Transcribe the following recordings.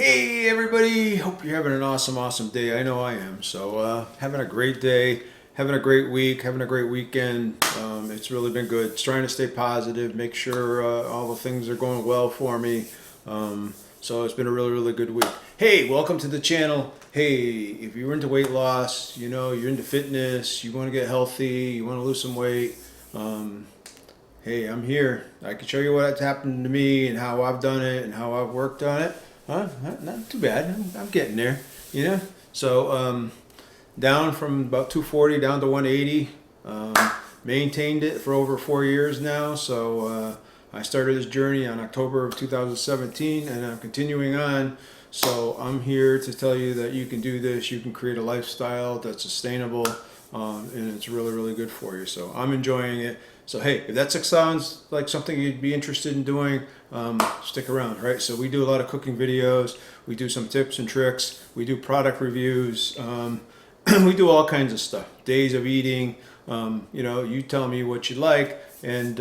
Hey everybody, hope you're having an awesome day. I know I am. So having a great day, having a great week, having a great weekend. It's really been good. Just trying to stay positive, make sure all the things are going well for me. So it's been a really good week. Hey, welcome to the channel. Hey, if you're into weight loss, you're into fitness, you want to get healthy, you want to lose some weight, hey, I'm here. I can show you what's happened to me and how I've done it and how I've worked on it. Not too bad. I'm getting there, So down from about 240 down to 180. Maintained it for over 4 years now. So I started this journey on October of 2017, and I'm continuing on. So I'm here to tell you that you can do this. You can create a lifestyle that's sustainable, and it's really good for you. So I'm enjoying it. So hey, if that sounds like something you'd be interested in doing, stick around, right? So we do a lot of cooking videos, we do some tips and tricks, we do product reviews, we do all kinds of stuff, days of eating, you tell me what you like, and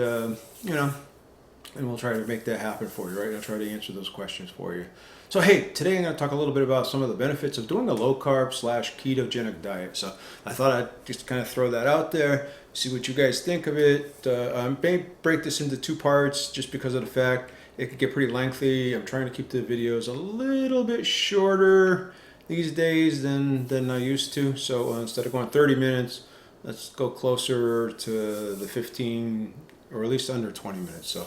and we'll try to make that happen for you, right? I'll try to answer those questions for you. So hey, today I'm going to talk a little bit about some of the benefits of doing a low carb / ketogenic diet. So I thought I'd just kind of throw that out there, see what you guys think of it. I may break this into 2 parts just because of the fact it could get pretty lengthy. I'm trying to keep the videos a little bit shorter these days than I used to. So instead of going 30 minutes, let's go closer to the 15 or at least under 20 minutes. So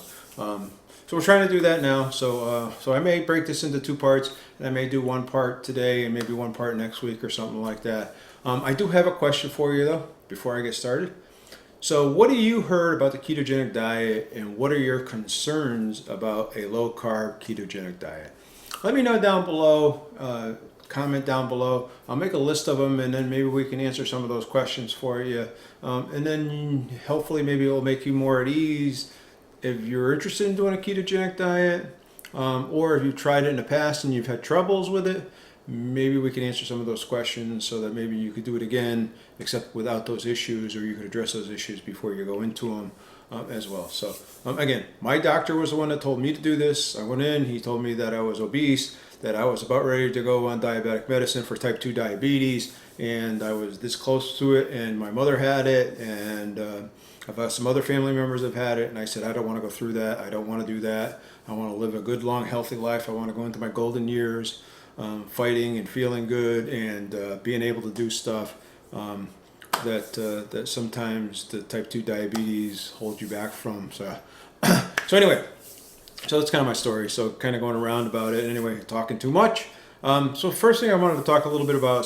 we're trying to do that now. So I may break this into 2 parts, and I may do 1 part today and maybe 1 part next week or something like that. I do have a question for you though before I get started. So what have you heard about the ketogenic diet, and what are your concerns about a low carb ketogenic diet? Let me know down below. Comment down below. I'll make a list of them, and then maybe we can answer some of those questions for you. And then hopefully maybe it will make you more at ease if you're interested in doing a ketogenic diet, or if you've tried it in the past and you've had troubles with it. Maybe we can answer some of those questions so that maybe you could do it again, except without those issues, or you could address those issues before you go into them as well. So again, my doctor was the one that told me to do this. I went in, he told me that I was obese, that I was about ready to go on diabetic medicine for type 2 diabetes, and I was this close to it, and my mother had it, and some other family members have had it, and I said, I don't want to go through that. I don't want to do that. I want to live a good, long, healthy life. I want to go into my golden years, fighting and feeling good, and being able to do stuff that sometimes the type 2 diabetes holds you back from. So anyway, so that's kind of my story. So kind of going around about it. Anyway, talking too much. So first thing I wanted to talk a little bit about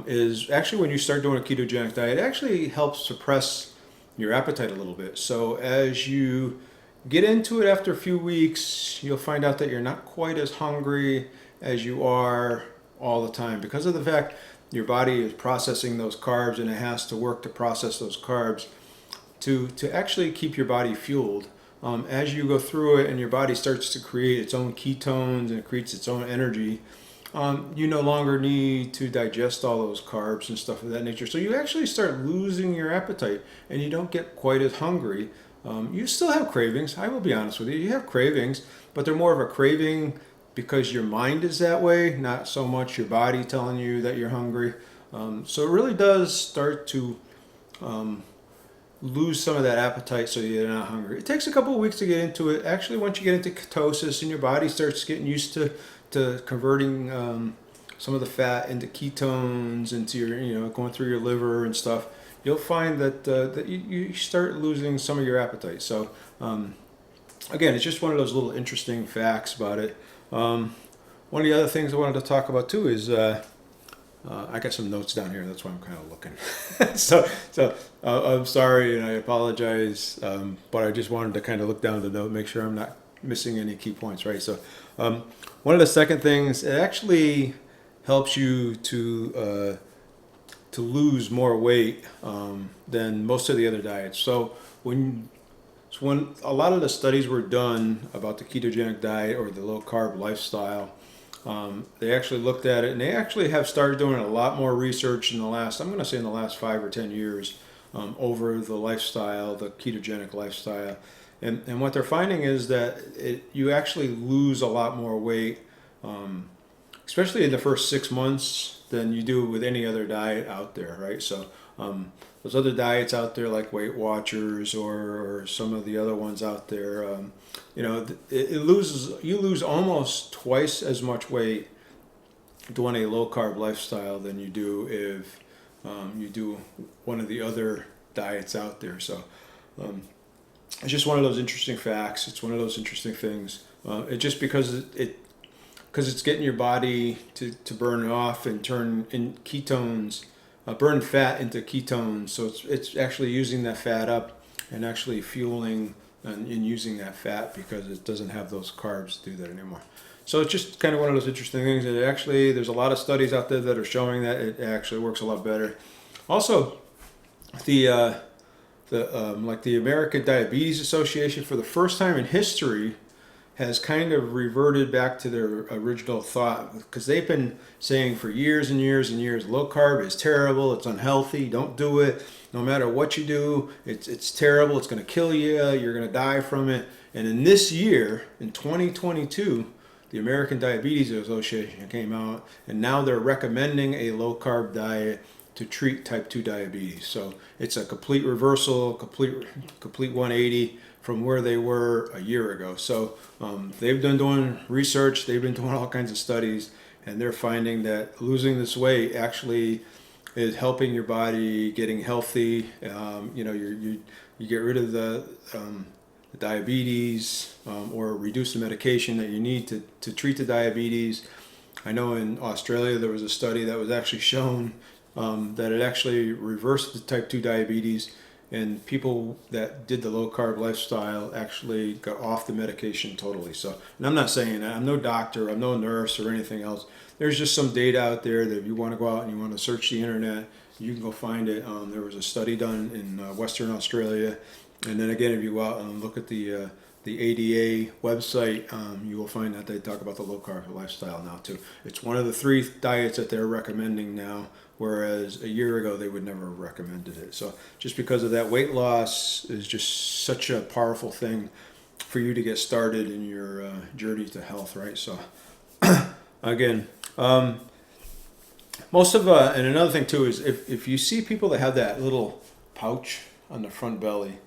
is actually when you start doing a ketogenic diet, it actually helps suppress your appetite a little bit. So as you get into it after a few weeks, you'll find out that you're not quite as hungry as you are all the time, because of the fact your body is processing those carbs, and it has to work to process those carbs to actually keep your body fueled. As you go through it and your body starts to create its own ketones and it creates its own energy, you no longer need to digest all those carbs and stuff of that nature. So you actually start losing your appetite, and you don't get quite as hungry. You still have cravings. I will be honest with you. You have cravings, but they're more of a craving because your mind is that way, not so much your body telling you that you're hungry. So it really does start to lose some of that appetite, so you're not hungry. It takes a couple of weeks to get into it. Actually, once you get into ketosis and your body starts getting used to converting some of the fat into ketones, into your, going through your liver and stuff, you'll find that you start losing some of your appetite. So again, it's just one of those little interesting facts about it. One of the other things I wanted to talk about too is I got some notes down here. That's why I'm kind of looking. so I'm sorry and I apologize, but I just wanted to kind of look down the note, make sure I'm not missing any key points, right? So one of the second things, it actually helps you to lose more weight than most of the other diets. So when a lot of the studies were done about the ketogenic diet or the low carb lifestyle, they actually looked at it, and they actually have started doing a lot more research in the last 5 or 10 years over the lifestyle, the ketogenic lifestyle. And what they're finding is that you actually lose a lot more weight especially in the first 6 months, than you do with any other diet out there, right? So those other diets out there like Weight Watchers or some of the other ones out there, you lose almost twice as much weight doing a low carb lifestyle than you do if you do one of the other diets out there. So it's just one of those interesting facts. It's one of those interesting things. It just because it's getting your body to burn off and turn in ketones, burn fat into ketones. So it's actually using that fat up and actually fueling and using that fat because it doesn't have those carbs to do that anymore. So it's just kind of one of those interesting things. And actually, there's a lot of studies out there that are showing that it actually works a lot better. Also, the American Diabetes Association, for the first time in history, has kind of reverted back to their original thought, because they've been saying for years and years and years, low carb is terrible, it's unhealthy, don't do it. No matter what you do, it's terrible, it's going to kill you, you're going to die from it. And in this year, in 2022, the American Diabetes Association came out, and now they're recommending a low carb diet to treat type 2 diabetes. So it's a complete reversal, complete 180 from where they were a year ago. So they've been doing research, they've been doing all kinds of studies, and they're finding that losing this weight actually is helping your body getting healthy. You get rid of the diabetes or reduce the medication that you need to treat the diabetes. I know in Australia there was a study that was actually shown that it actually reversed the type 2 diabetes, and people that did the low carb lifestyle actually got off the medication totally. So, and I'm not saying that, I'm no doctor, I'm no nurse or anything else. There's just some data out there that if you want to go out and you want to search the internet, you can go find it. There was a study done in Western Australia. And then again, if you go out and look at the ADA website, you will find that they talk about the low carb lifestyle now too. It's one of the 3 diets that they're recommending now, whereas a year ago they would never have recommended it. So just because of that, weight loss is just such a powerful thing for you to get started in your journey to health, right? So again, most of and another thing too is if you see people that have that little pouch on the front belly,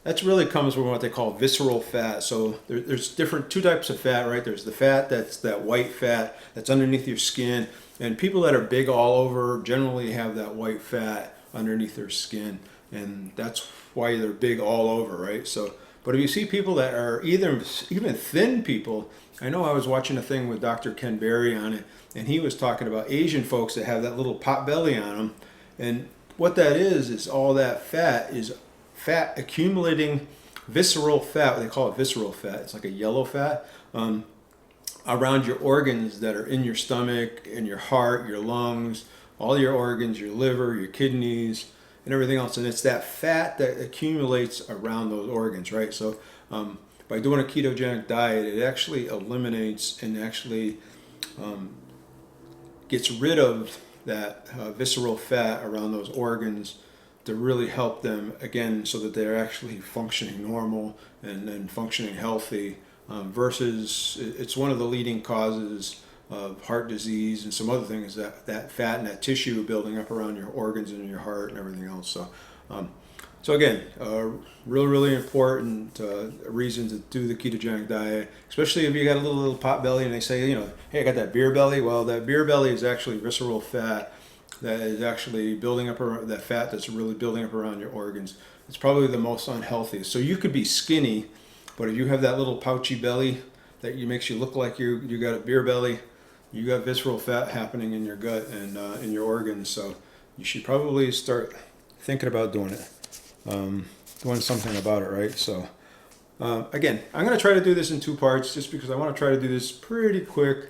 that's really comes from what they call visceral fat. So there's 2 types of fat, right? There's the fat that's that white fat that's underneath your skin, and people that are big all over generally have that white fat underneath their skin, and that's why they're big all over, right? So, but if you see people that are even thin people, I know I was watching a thing with Dr. Ken Berry on it, and he was talking about Asian folks that have that little pot belly on them, and what that is all that fat is fat accumulating, visceral fat, they call it visceral fat, it's like a yellow fat, around your organs that are in your stomach, in your heart, your lungs, all your organs, your liver, your kidneys, and everything else. And it's that fat that accumulates around those organs, right? So by doing a ketogenic diet, it actually eliminates and actually gets rid of that visceral fat around those organs to really help them again so that they're actually functioning normal and functioning healthy, versus it's one of the leading causes of heart disease and some other things, that fat and that tissue building up around your organs and your heart and everything else. So again, really important reason to do the ketogenic diet, especially if you got a little pot belly and they say, hey, I got that beer belly. Well, that beer belly is actually visceral fat that is actually building up around, that fat that's really building up around your organs. It's probably the most unhealthy. So you could be skinny, but if you have that little pouchy belly that makes you look like you got a beer belly, you got visceral fat happening in your gut and in your organs. So you should probably start thinking about doing it, doing something about it, right? So again, I'm going to try to do this in 2 parts just because I want to try to do this pretty quick.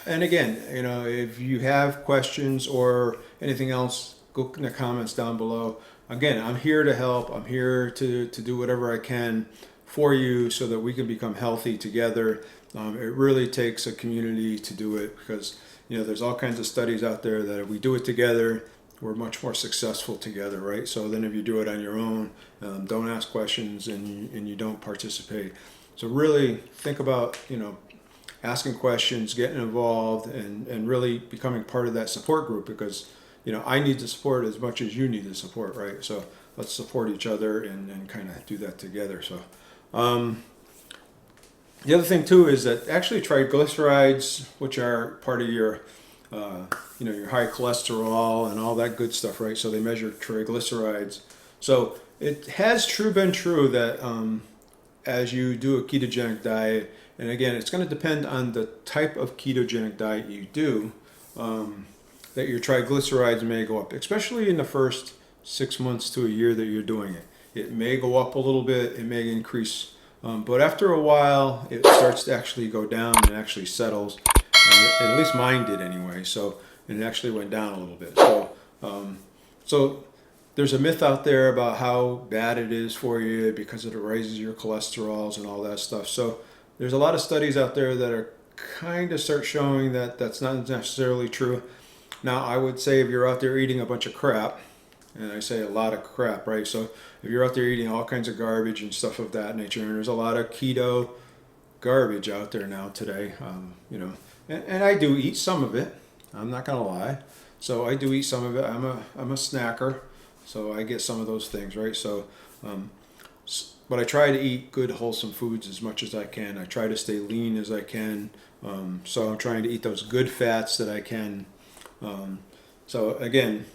And again, if you have questions or anything else, go in the comments down below. Again, I'm here to help. I'm here to do whatever I can for you so that we can become healthy together. It really takes a community to do it because, there's all kinds of studies out there that if we do it together, we're much more successful together, right? So then if you do it on your own, don't ask questions and you don't participate. So really think about, asking questions, getting involved, and really becoming part of that support group, because I need the support as much as you need the support, right? So let's support each other and kind of do that together. So the other thing too is that actually triglycerides, which are part of your your high cholesterol and all that good stuff, right? So they measure triglycerides. So it has been true that as you do a ketogenic diet, and again, it's going to depend on the type of ketogenic diet you do, that your triglycerides may go up, especially in the first 6 months to a year that you're doing it. It may go up a little bit, it may increase, but after a while, it starts to actually go down and actually settles. At least mine did anyway. So and it actually went down a little bit. So there's a myth out there about how bad it is for you because it raises your cholesterols and all that stuff. So there's a lot of studies out there that are kind of start showing that that's not necessarily true. Now, I would say if you're out there eating a bunch of crap, and I say a lot of crap, right? So if you're out there eating all kinds of garbage and stuff of that nature, and there's a lot of keto garbage out there now today, and I do eat some of it. I'm not gonna lie. So I do eat some of it. I'm a snacker, so I get some of those things, right? So, but I try to eat good, wholesome foods as much as I can. I try to stay lean as I can. So I'm trying to eat those good fats that I can. So again,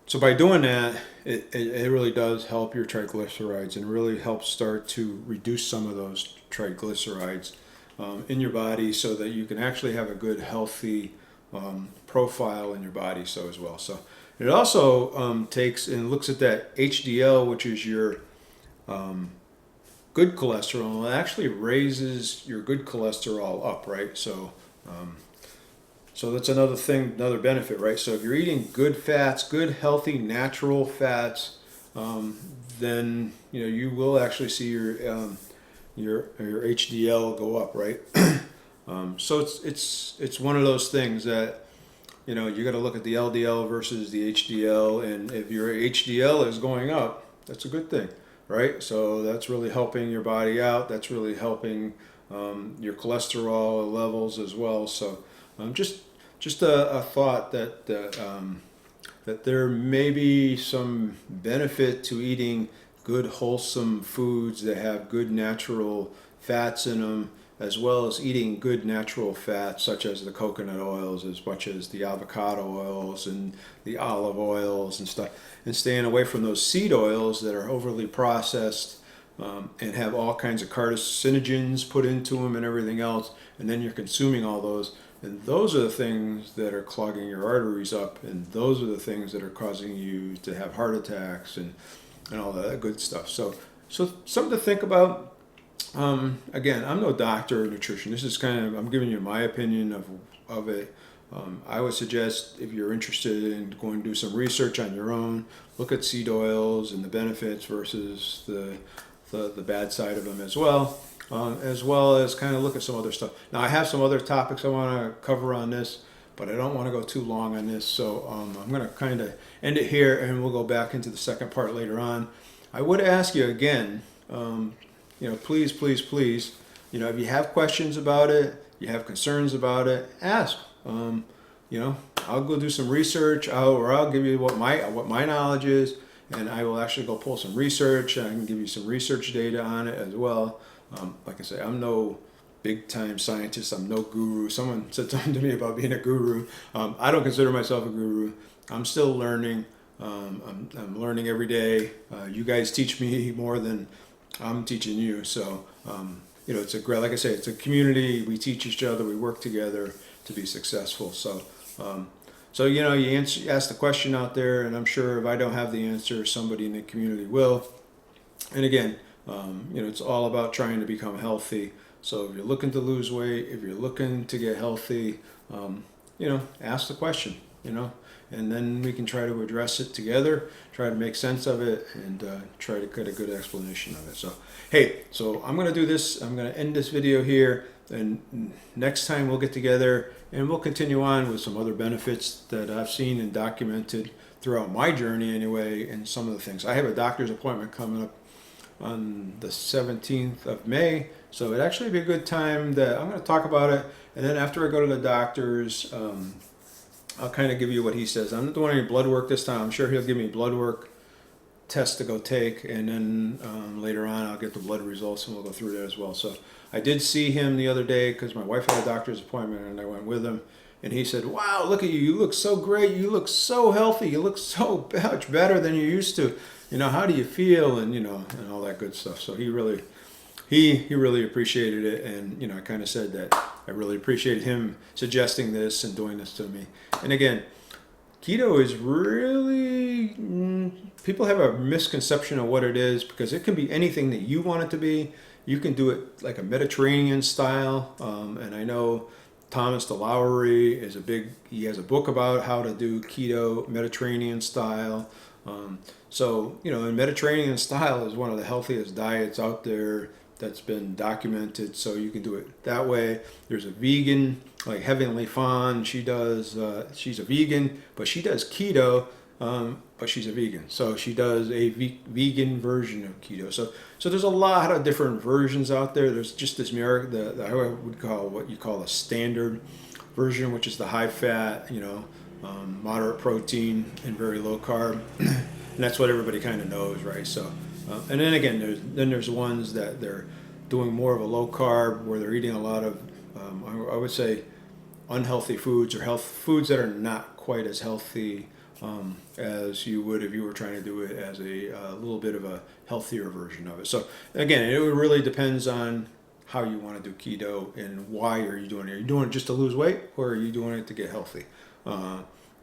so by doing that, it really does help your triglycerides and really helps start to reduce some of those triglycerides in your body, so that you can actually have a good, healthy profile in your body. So as well. So it also takes and looks at that HDL, which is your good cholesterol. It actually raises your good cholesterol up, right? So so that's another thing, another benefit, right? So if you're eating good fats, good, healthy, natural fats, then you will actually see your HDL go up, right? So it's one of those things that you got to look at the LDL versus the HDL, and if your HDL is going up, that's a good thing, right? So that's really helping your body out. That's really helping your cholesterol levels as well. So just a thought that that there may be some benefit to eating good, wholesome foods that have good natural fats in them, as well as eating good natural fats such as the coconut oils, as much as the avocado oils and the olive oils and stuff, and staying away from those seed oils that are overly processed and have all kinds of carcinogens put into them and everything else, and then you're consuming all those. And those are the things that are clogging your arteries up, and those are the things that are causing you to have heart attacks and all that good stuff. So something to think about. Again, I'm no doctor or nutrition. This is I'm giving you my opinion of it. I would suggest, if you're interested in going to do some research on your own, look at seed oils and the benefits versus the bad side of them as well as kind of look at some other stuff. Now, I have some other topics I want to cover on this, but I don't want to go too long on this. So I'm going to kind of end it here, and we'll go back into the second part later on. I would ask you again, please, if you have questions about it, you have concerns about it, ask. I'll go do some research, I'll give you what my knowledge is, and I will actually go pull some research. I can give you some research data on it as well. Like I say, I'm no big time scientist. I'm no guru. Someone said something to me about being a guru. I don't consider myself a guru. I'm still learning. I'm learning every day. You guys teach me more than I'm teaching you. So, it's like I say, it's a community. We teach each other. We work together to be successful. So, you ask the question out there, and I'm sure if I don't have the answer, somebody in the community will. And again, it's all about trying to become healthy. So if you're looking to lose weight, if you're looking to get healthy, ask the question, and then we can try to address it together, try to make sense of it, and try to get a good explanation of it. So, so I'm going to do this. I'm going to end this video here, and next time we'll get together and we'll continue on with some other benefits that I've seen and documented throughout my journey anyway, and some of the things. I have a doctor's appointment coming up on the 17th of May, So it'd actually be a good time that I'm going to talk about it. And then after I go to the doctor's, I'll kind of give you what he says. I'm not doing any blood work this time. I'm sure he'll give me blood work test to go take, and then later on I'll get the blood results and we'll go through that as well. So I did see him the other day because my wife had a doctor's appointment and I went with him, and he said, wow, look at you, you look so great, you look so healthy, you look so much better than you used to, how do you feel, and and all that good stuff. So he really appreciated it, and I kind of said that I really appreciated him suggesting this and doing this to me. And again, keto is really, people have a misconception of what it is, because it can be anything that you want it to be. You can do it like a Mediterranean style, and I know Thomas DeLaury he has a book about how to do keto Mediterranean style. So, and Mediterranean style is one of the healthiest diets out there that's been documented, so you can do it that way. There's a vegan, like Heavenly Fawn, she's a vegan, but she does keto, but she's a vegan. So she does a vegan version of keto. So there's a lot of different versions out there. There's just this I would call what you call a standard version, which is the high fat, moderate protein and very low carb. And that's what everybody kind of knows, right? So, and then again, there's ones that they're doing more of a low carb, where they're eating a lot of, I would say, unhealthy foods, or foods that are not quite as healthy as you would if you were trying to do it as a little bit of a healthier version of it. So again, it really depends on how you want to do keto and why are you doing it. Are you doing it just to lose weight, or are you doing it to get healthy?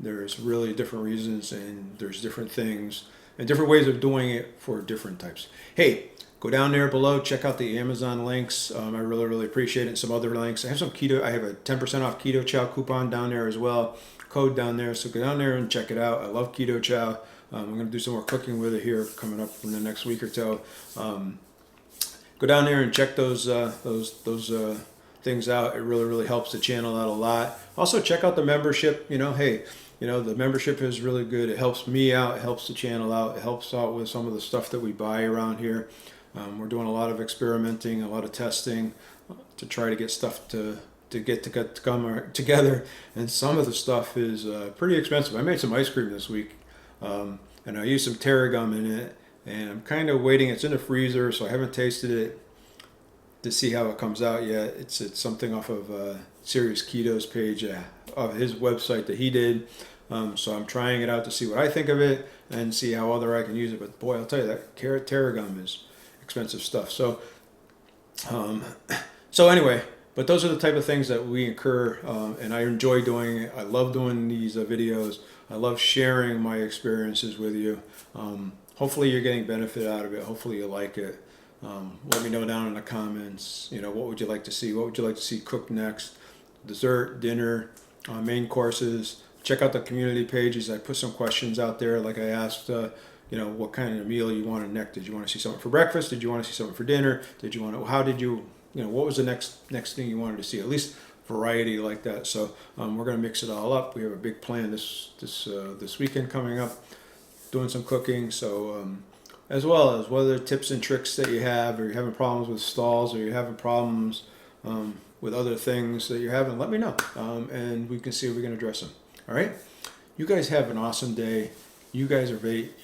There's really different reasons, and there's different things and different ways of doing it for different types. Hey, go down there below, check out the Amazon links. I really appreciate it. And some other links. I have I have a 10% off Keto Chow coupon down there as well. Code down there. So go down there and check it out. I love Keto Chow. I'm going to do some more cooking with it here coming up in the next week or so. Go down there and check those things out. It really helps the channel out a lot. Also check out the membership. The membership is really good. It helps me out. It helps the channel out. It helps out with some of the stuff that we buy around here. We're doing a lot of experimenting, a lot of testing to try to get stuff to come together. And some of the stuff is pretty expensive. I made some ice cream this week, and I used some Tarragum in it. And I'm kind of waiting. It's in the freezer, so I haven't tasted it to see how it comes out yet. It's something off of Serious Keto's page of his website that he did. So I'm trying it out to see what I think of it and see how other I can use it. But boy, I'll tell you, that Tarragum is expensive stuff. So anyway, but those are the type of things that we incur, and I enjoy doing it. I love doing these videos. I love sharing my experiences with you. Hopefully you're getting benefit out of it. Hopefully you like it. Let me know down in the comments, what would you like to see? What would you like to see cooked next? Dessert, dinner, main courses. Check out the community pages. I put some questions out there, like I asked, what kind of meal you wanted next. Did you want to see something for breakfast? Did you want to see something for dinner? Did you want to, what was the next thing you wanted to see? At least variety like that. So we're going to mix it all up. We have a big plan this weekend coming up, doing some cooking. So as well as what other tips and tricks that you have, or you're having problems with stalls, or you're having problems with other things that you're having, let me know, and we can see if we can address them. All right, you guys have an awesome day. You guys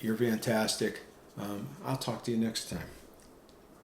you're fantastic. I'll talk to you next time.